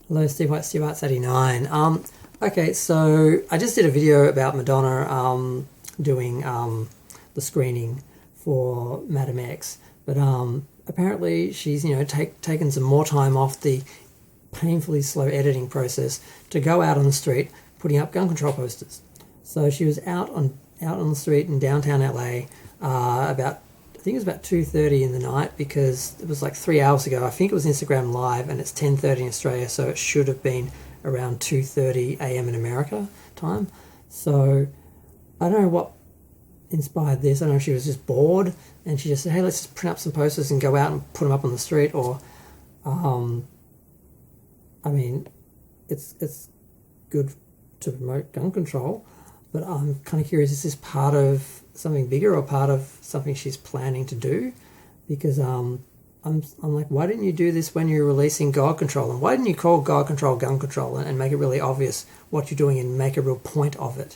Hello, Steve White, Steve White's 89. Okay, so I just did a video about Madonna doing the screening for Madam X, but apparently she's taken some more time off the painfully slow editing process to go out on the street putting up gun control posters. So she was out on the street in downtown LA about, I think it was about 2:30 in the night, because it was like 3 hours ago. I think it was Instagram Live, and it's 10:30 in Australia, so it should have been around 2:30 a.m. in America time. So I don't know what inspired this. I don't know if she was just bored and she just said, hey, let's just print up some posters and go out and put them up on the street, or I mean, it's good to promote gun control, but I'm kind of curious, is this part of something bigger or part of something she's planning to do? Because I'm like, why didn't you do this when you were releasing God Control? And why didn't you call God Control gun control and make it really obvious what you're doing and make a real point of it,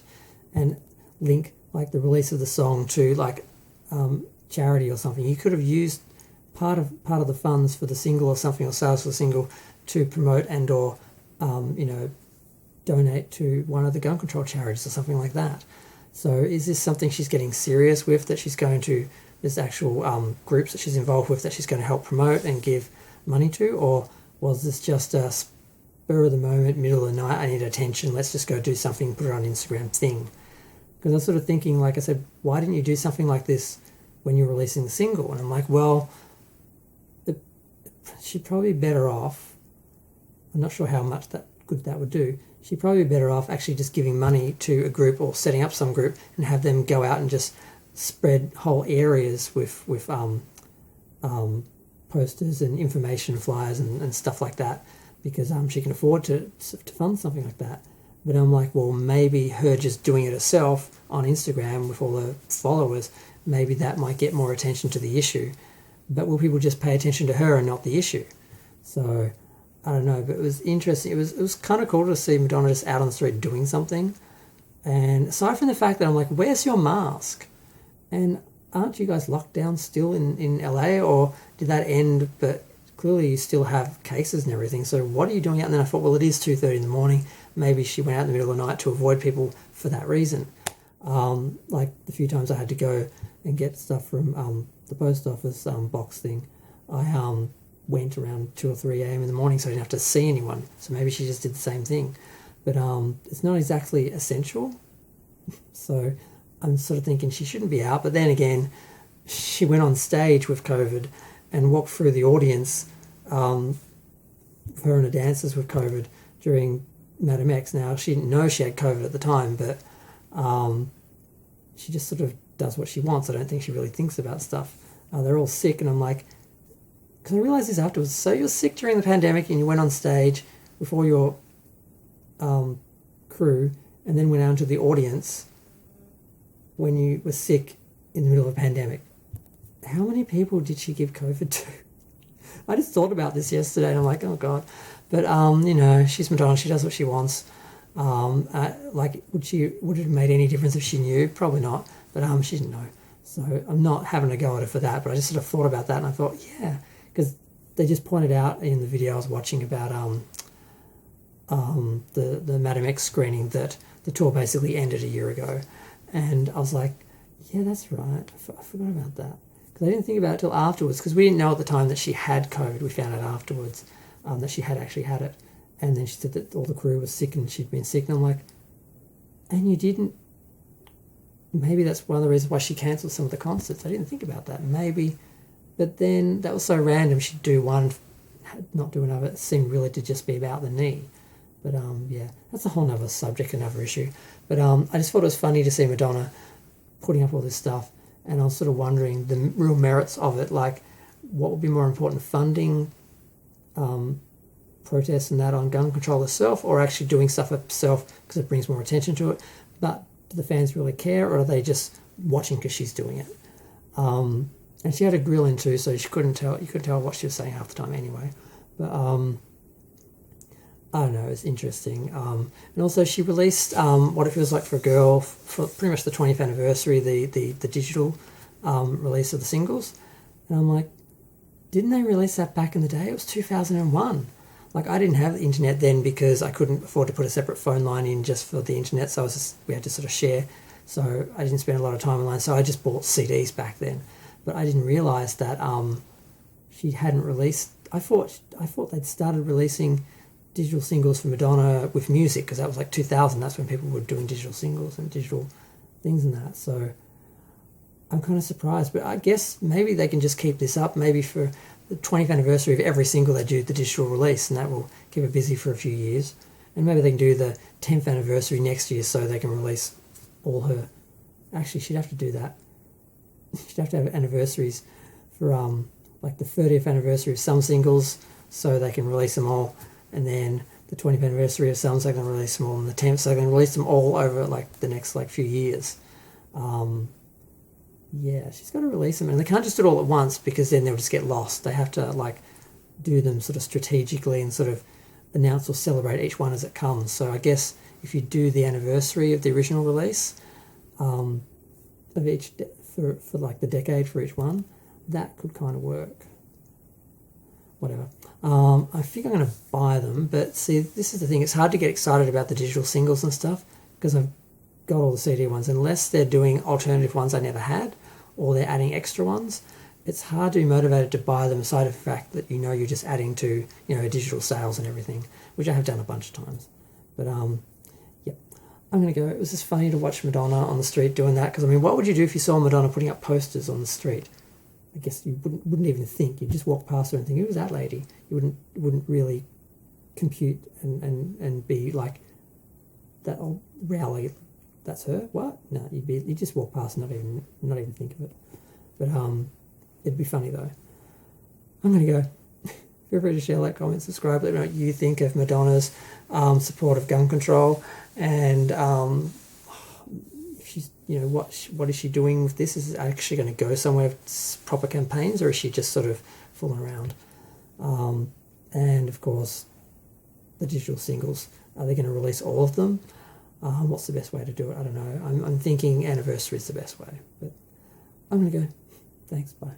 and link like the release of the song to like charity or something? You could have used part of the funds for the single or something, or sales for the single, to promote and or donate to one of the gun control charities or something like that. So is this something she's getting serious with, that she's going to, there's actual groups that she's involved with that she's going to help promote and give money to? Or was this just a spur of the moment, middle of the night, I need attention, let's just go do something, put it on Instagram thing? Because I was sort of thinking, like I said, why didn't you do something like this when you were releasing the single? And I'm like, well, she'd probably be better off, I'm not sure how much good that would do, she'd probably be better off actually just giving money to a group or setting up some group and have them go out and just spread whole areas with posters and information flyers and stuff like that, because she can afford to fund something like that. But I'm like, well, maybe her just doing it herself on Instagram with all her followers, maybe that might get more attention to the issue. But will people just pay attention to her and not the issue? So I don't know, but it was interesting. It was kind of cool to see Madonna just out on the street doing something. And aside from the fact that I'm like, where's your mask? And aren't you guys locked down still in LA? Or did that end? But clearly you still have cases and everything. So what are you doing out? And then I thought, well, it is 2:30 in the morning. Maybe she went out in the middle of the night to avoid people for that reason. Like the few times I had to go and get stuff from the post office box thing, I went around 2 or 3 a.m. in the morning, so I didn't have to see anyone. So maybe she just did the same thing. But it's not exactly essential. So I'm sort of thinking she shouldn't be out. But then again, she went on stage with COVID and walked through the audience, her and the dancers with COVID during Madam X. Now, she didn't know she had COVID at the time, but she just sort of does what she wants. I don't think she really thinks about stuff. They're all sick, and I'm like, because I realised this afterwards, so you're sick during the pandemic and you went on stage with all your crew and then went out into the audience when you were sick in the middle of a pandemic. How many people did she give COVID to? I just thought about this yesterday and I'm like, oh God. But, she's Madonna, she does what she wants. Would it have made any difference if she knew? Probably not, but she didn't know. So I'm not having a go at her for that, but I just sort of thought about that and I thought, yeah, because they just pointed out in the video I was watching about the Madam X screening that the tour basically ended a year ago. And I was like, yeah, that's right. I forgot about that. Because I didn't think about it till afterwards, because we didn't know at the time that she had COVID. We found out afterwards that she had actually had it. And then she said that all the crew was sick and she'd been sick. And I'm like, and you didn't... Maybe that's one of the reasons why she cancelled some of the concerts. I didn't think about that. Maybe... But then that was so random. She'd do one, not do another. It seemed really to just be about the knee. But yeah, that's a whole nother subject, another issue. But I just thought it was funny to see Madonna putting up all this stuff. And I was sort of wondering the real merits of it. Like, what would be more important, funding protests and that on gun control itself, or actually doing stuff herself because it brings more attention to it? But do the fans really care, or are they just watching because she's doing it? And she had a grill in too, so you couldn't tell what she was saying half the time anyway. But I don't know, it's interesting. And also she released What It Feels Like for a Girl for pretty much the 20th anniversary, the digital release of the singles. And I'm like, didn't they release that back in the day? It was 2001. like I didn't have the internet then because I couldn't afford to put a separate phone line in just for the internet, so we had to sort of share. So I didn't spend a lot of time online, so I just bought CDs back then. But I didn't realise that she hadn't released. I thought they'd started releasing digital singles for Madonna with music, because that was like 2000. That's when people were doing digital singles and digital things and that. So I'm kind of surprised, but I guess maybe they can just keep this up. Maybe for the 20th anniversary of every single, they do the digital release, and that will keep her busy for a few years. And maybe they can do the 10th anniversary next year, so they can release all her. Actually, she'd have to do that. She'd have to have anniversaries for like the 30th anniversary of some singles, so they can release them all, and then the 20th anniversary of some, so they can release them all, and the 10th, so they can release them all over like the next like few years. Yeah, she's got to release them, and they can't just do it all at once, because then they'll just get lost. They have to like do them sort of strategically and sort of announce or celebrate each one as it comes. So I guess if you do the anniversary of the original release of each for like the decade for each one, that could kind of work. Whatever. I think I'm going to buy them, but see, this is the thing. It's hard to get excited about the digital singles and stuff, because I've got all the CD ones. Unless they're doing alternative ones I never had, or they're adding extra ones, it's hard to be motivated to buy them, aside of the fact that you're just adding to digital sales and everything, which I have done a bunch of times. But yeah, I'm going to go. It was just funny to watch Madonna on the street doing that, because I mean, what would you do if you saw Madonna putting up posters on the street? I guess you wouldn't even think. You'd just walk past her and think, who was that lady? You wouldn't really compute and be like, that old rally, that's her? What? No, you'd just walk past and not even think of it. But it'd be funny though. I'm going to go. Feel free to share, like, comment, subscribe. Let me know what you think of Madonna's support of gun control, and if she's, what is she doing with this? Is it actually going to go somewhere with proper campaigns, or is she just sort of fooling around? And of course, the digital singles. Are they going to release all of them? What's the best way to do it? I don't know. I'm thinking anniversary is the best way, but I'm going to go. Thanks, bye.